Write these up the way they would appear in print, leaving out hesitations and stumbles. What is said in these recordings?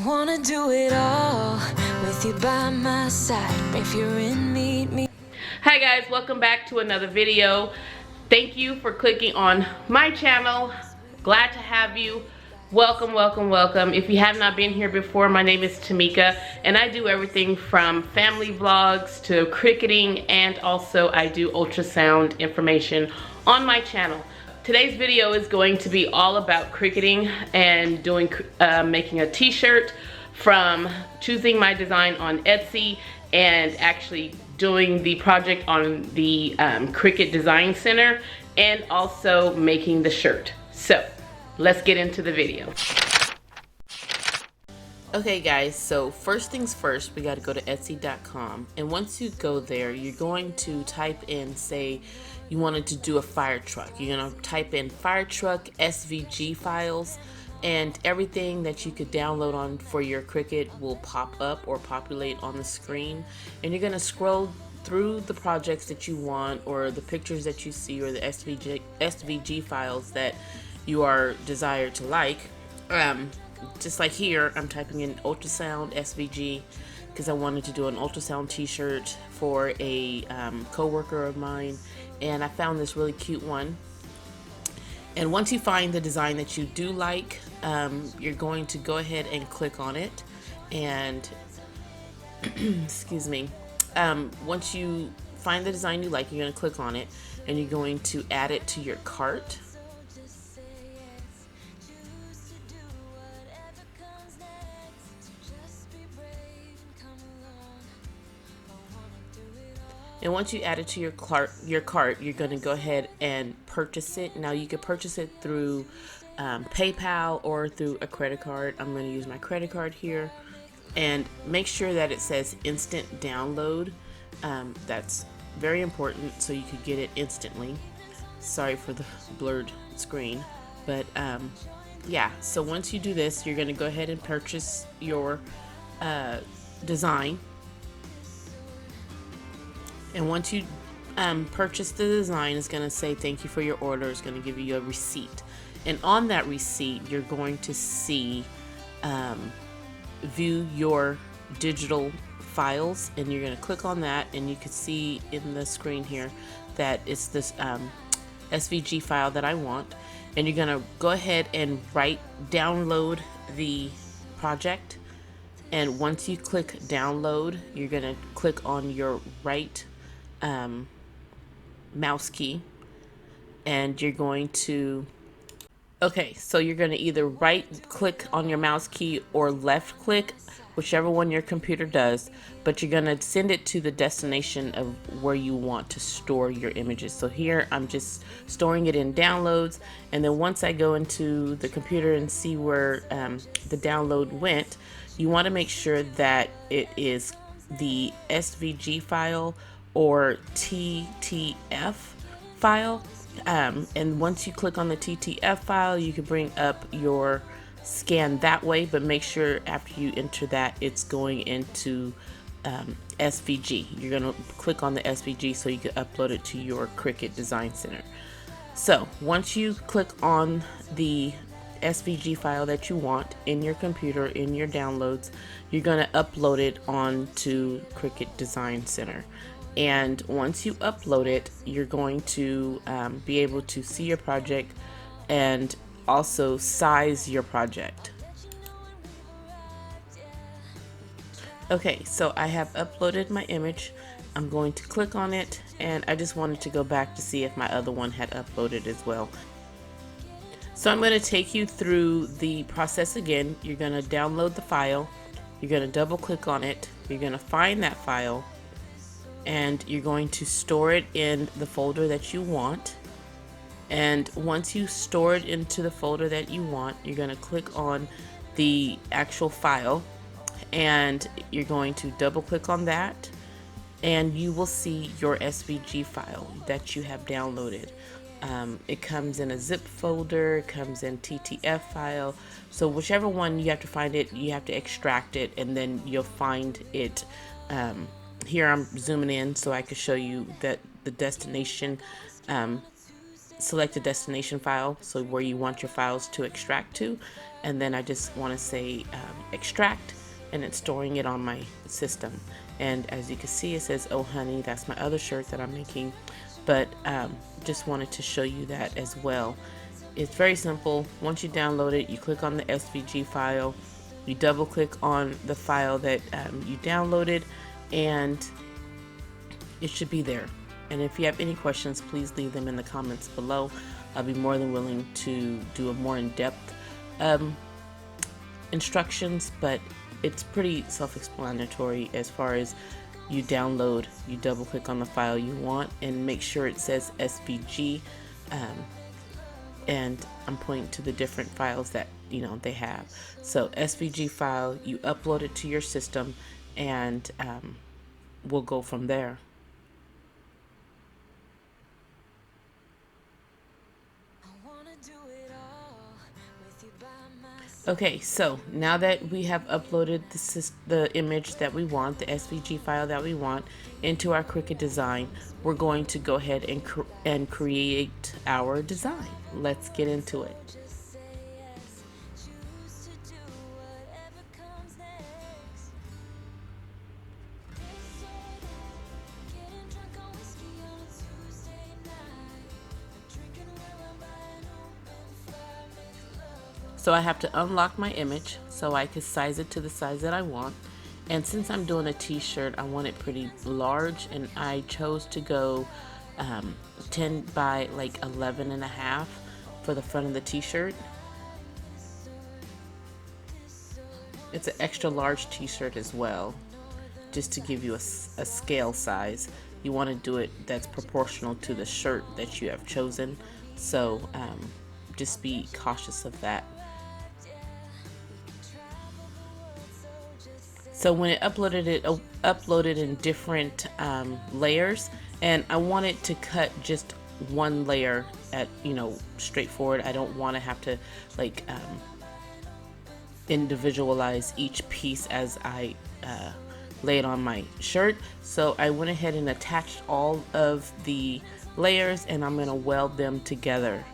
wanna do it all with you by my side. If you're in, meet me. Hi guys, welcome back to another video. Thank you for clicking on my channel. Glad to have you. Welcome, welcome, welcome. If you have not been here before, my name is Tamika and I do everything from family vlogs to cricketing, and also I do ultrasound information on my channel. Today's video is going to be all about cricketing and making a t-shirt, from choosing my design on Etsy and actually doing the project on the Cricut Design Center, and also making the shirt. So let's get into the video. Okay guys, so first things first, we got to go to etsy.com, and once you go there, you're going to type in, say you wanted to do a fire truck. You're going to type in fire truck SVG files, and everything that you could download on for your Cricut will pop up or populate on the screen, and you're going to scroll through the projects that you want, or the pictures that you see, or the SVG files that you are desired to like. Just like here, I'm typing in ultrasound SVG because I wanted to do an ultrasound t-shirt for a co-worker of mine, and I found this really cute one. And once you find the design that you do like, you're going to go ahead and click on it, and excuse me, once you find the design you like, you're going to click on it and you're going to add it to your cart. And once you add it to your cart, you're going to go ahead and purchase it. Now you can purchase it through PayPal or through a credit card. I'm going to use my credit card here, and make sure that it says instant download. That's very important, so you could get it instantly. Sorry for the blurred screen, but yeah. So once you do this, you're going to go ahead and purchase your design. And once you purchase the design, it's going to say thank you for your order. It's going to give you a receipt. And on that receipt, you're going to see view your digital files. And you're going to click on that. And you can see in the screen here that it's this SVG file that I want. And you're going to go ahead and download the project. And once you click download, you're going to click on your right mouse key, and you're going to so you're going to either right click on your mouse key or left click, whichever one your computer does, but you're going to send it to the destination of where you want to store your images. So here I'm just storing it in downloads, and then once I go into the computer and see where the download went, you want to make sure that it is the SVG file or TTF file, and once you click on the TTF file, you can bring up your scan that way, but make sure after you enter that it's going into SVG. You're going to click on the SVG so you can upload it to your Cricut Design Center. So once you click on the SVG file that you want in your computer, in your downloads, you're going to upload it onto Cricut Design Center. And once you upload it, you're going to be able to see your project and also size your project. Okay, so I have uploaded my image. I'm going to click on it, and I just wanted to go back to see if my other one had uploaded as well. So I'm going to take you through the process again. You're going to download the file. You're going to double click on it. You're going to find that file, and you're going to store it in the folder that you want. And once you store it into the folder that you want, you're going to click on the actual file, and you're going to double click on that, and you will see your SVG file that you have downloaded. It comes in a zip folder, it comes in TTF file, so whichever one you have to find it, you have to extract it, and then you'll find it. Here I'm zooming in so I can show you that the destination select a destination file, so where you want your files to extract to, and then I just want to say extract, and it's storing it on my system. And as you can see, it says "Oh honey," that's my other shirt that I'm making, but just wanted to show you that as well. It's very simple. Once you download it, you click on the SVG file, you double click on the file that you downloaded, and it should be there. And if you have any questions, please leave them in the comments below. I'll be more than willing to do a more in-depth instructions, but it's pretty self-explanatory as far as you download, you double click on the file you want, and make sure it says SVG, and I'm pointing to the different files that they have. So SVG file, you upload it to your system, and we'll go from there. Okay, so now that we have uploaded the image that we want, the SVG file that we want, into our Cricut design, we're going to go ahead and create our design. Let's get into it. So I have to unlock my image so I can size it to the size that I want. And since I'm doing a t-shirt, I want it pretty large, and I chose to go 10 by like 11.5 for the front of the t-shirt. It's an extra large t-shirt as well, just to give you a scale size. You want to do it that's proportional to the shirt that you have chosen, so just be cautious of that. So when it uploaded in different layers, and I want it to cut just one layer at straightforward. I don't want to have to like individualize each piece as I lay it on my shirt. So I went ahead and attached all of the layers, and I'm going to weld them together.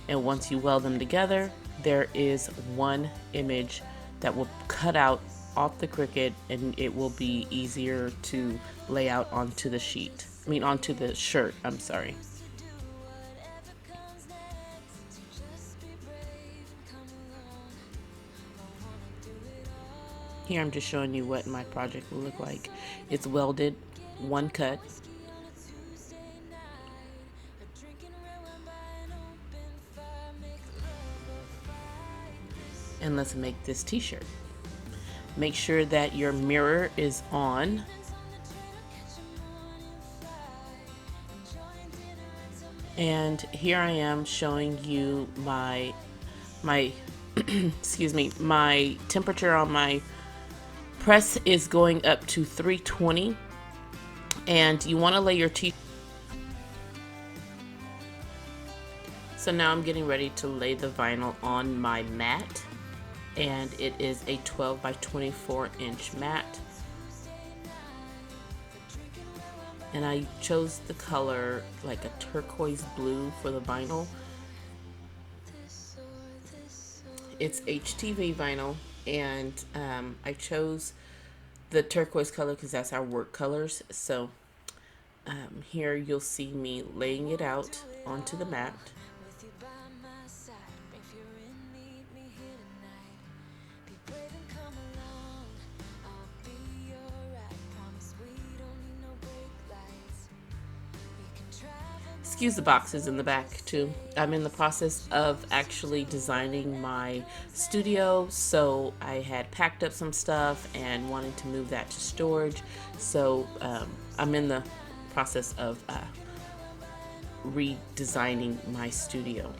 And once you weld them together, there is one image that will cut out off the Cricut, and it will be easier to lay out onto the sheet. Onto the shirt, I'm sorry. Here I'm just showing you what my project will look like. It's welded, one cut. And let's make this t-shirt. Make sure that your mirror is on. And here I am showing you my excuse me, my temperature on my press is going up to 320, and you want to lay your t-shirt. So now I'm getting ready to lay the vinyl on my mat, and it is a 12 by 24 inch mat. And I chose the color like a turquoise blue for the vinyl. It's HTV vinyl, and I chose the turquoise color because that's our work colors. So here you'll see me laying it out onto the mat. Excuse the boxes in the back too. I'm in the process of actually designing my studio, so I had packed up some stuff and wanted to move that to storage. So I'm in the process of redesigning my studio.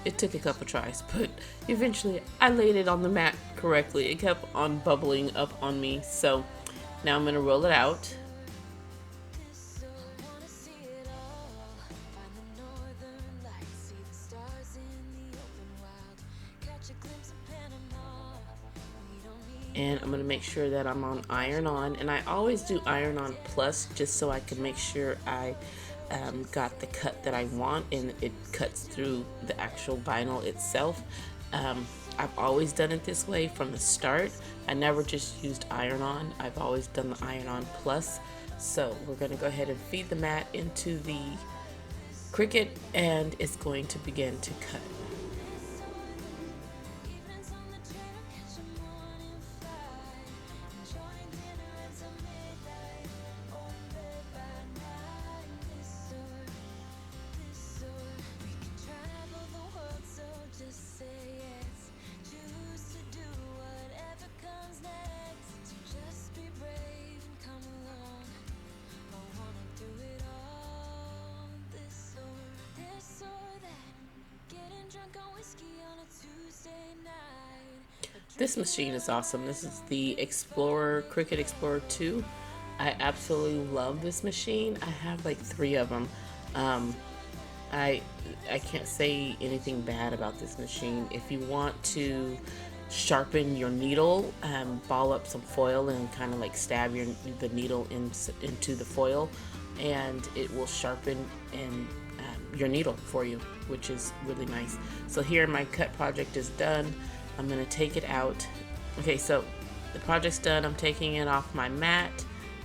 It took a couple tries, but eventually I laid it on the mat correctly. It kept on bubbling up on me, so now I'm going to roll it out. and I'm going to make sure that I'm on iron on, and I always do iron on plus just so I can make sure I got the cut that I want and it cuts through the actual vinyl itself. I've always done it this way from the start. I never just used iron on. I've always done the iron on plus. So we're going to go ahead and feed the mat into the Cricut, and it's going to begin to cut. This machine is awesome. This is the Cricut Explorer 2. I absolutely love this machine. I have like 3 of them. I can't say anything bad about this machine. If you want to sharpen your needle, ball up some foil and kind of like stab the needle into the foil, and it will sharpen your needle for you, which is really nice. So here my cut project is done. I'm going to take it out. Okay, so the project's done. I'm taking it off my mat,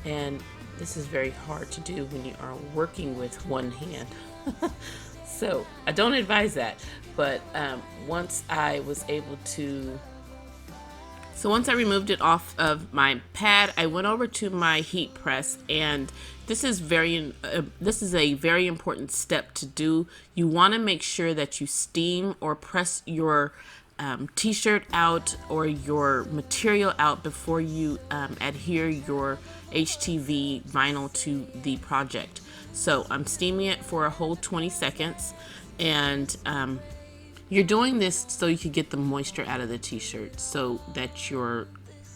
and this is very hard to do when you are working with one hand. So I don't advise that, but once I removed it off of my pad, I went over to my heat press, and this is a very important step to do. You want to make sure that you steam or press your t-shirt out or your material out before you adhere your HTV vinyl to the project. So I'm steaming it for a whole 20 seconds, and you're doing this so you can get the moisture out of the t-shirt so that your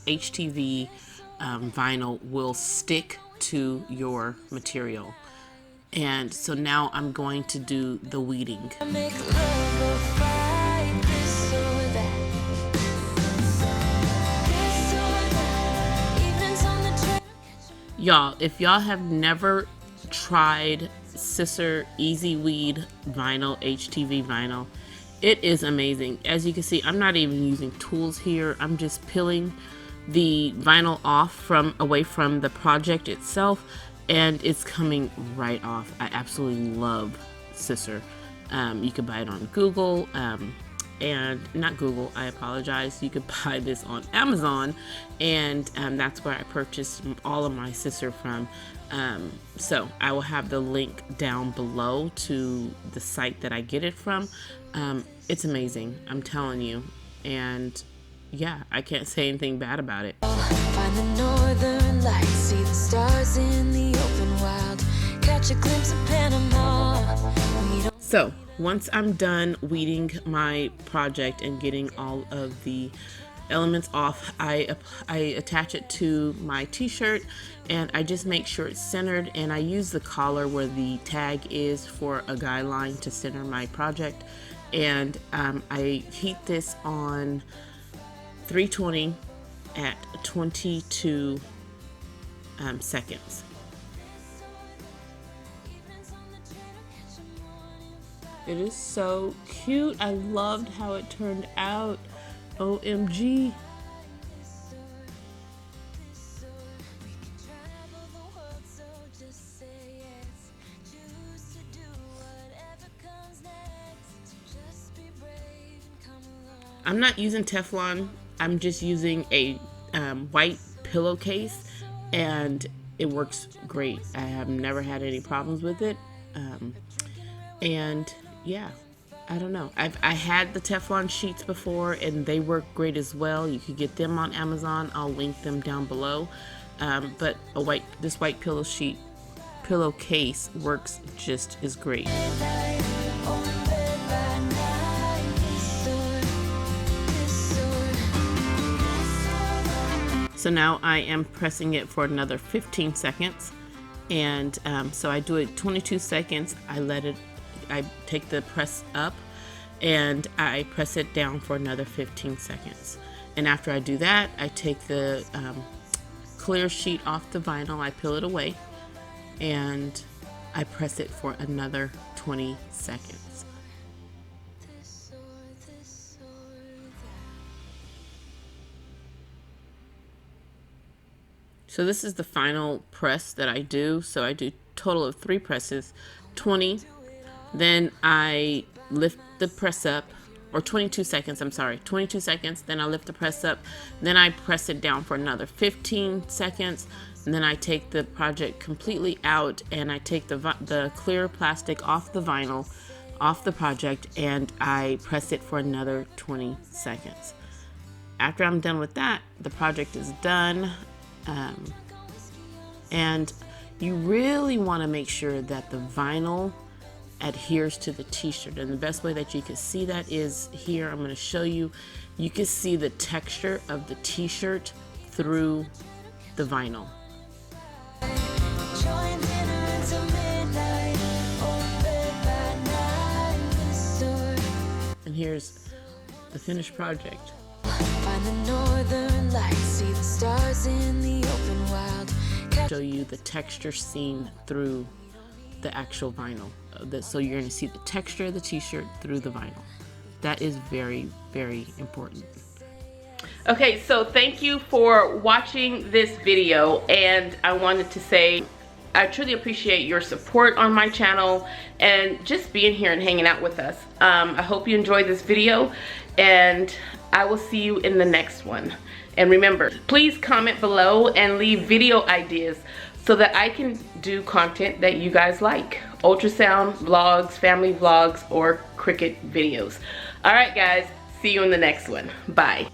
HTV vinyl will stick to your material. And so now I'm going to do the weeding. Y'all, if y'all have never tried Scissor Easy Weed vinyl, HTV vinyl, it is amazing. As you can see, I'm not even using tools here. I'm just peeling the vinyl off away from the project itself, and it's coming right off. I absolutely love Scissor. You can buy it on Google, and not Google, I apologize. You could buy this on Amazon, and that's where I purchased all of my Scissor from. So I will have the link down below to the site that I get it from. It's amazing, I'm telling you, and yeah, I can't say anything bad about it. Find the northern lights, see the stars in the open wild, catch a glimpse of Panama. So once I'm done weeding my project and getting all of the elements off, I attach it to my t-shirt, and I just make sure it's centered, and I use the collar where the tag is for a guideline to center my project. And I heat this on 320 at 22 seconds. It is so cute. I loved how it turned out. OMG. I'm not using Teflon. I'm just using a white pillowcase, and it works great. I have never had any problems with it. And yeah, I don't know. I had the Teflon sheets before, and they work great as well. You could get them on Amazon. I'll link them down below. But this white pillowcase works just as great. So now I am pressing it for another 15 seconds, and so I do it 22 seconds. I take the press up and I press it down for another 15 seconds, And after I do that, I take the clear sheet off the vinyl, I peel it away, and I press it for another 20 seconds. So this is the final press that I do. So I do a total of 3 presses, 20. Then I lift the press up, or 22 seconds, I'm sorry, 22 seconds. Then I lift the press up. Then I press it down for another 15 seconds. And then I take the project completely out, and I take the clear plastic off the vinyl, off the project, and I press it for another 20 seconds. After I'm done with that, the project is done. And you really want to make sure that the vinyl adheres to the t-shirt, and the best way that you can see that is here. I'm going to show you. You can see the texture of the t-shirt through the vinyl. And here's the finished project. Find the northern lights, see the stars in the open wild. Show you the texture seen through the actual vinyl. So you're going to see the texture of the t-shirt through the vinyl. That is very, very important. Okay, so thank you for watching this video, and I wanted to say I truly appreciate your support on my channel and just being here and hanging out with us. I hope you enjoyed this video, and I will see you in the next one. And remember, please comment below and leave video ideas so that I can do content that you guys like. Ultrasound, vlogs, family vlogs, or Cricut videos. All right, guys, see you in the next one. Bye.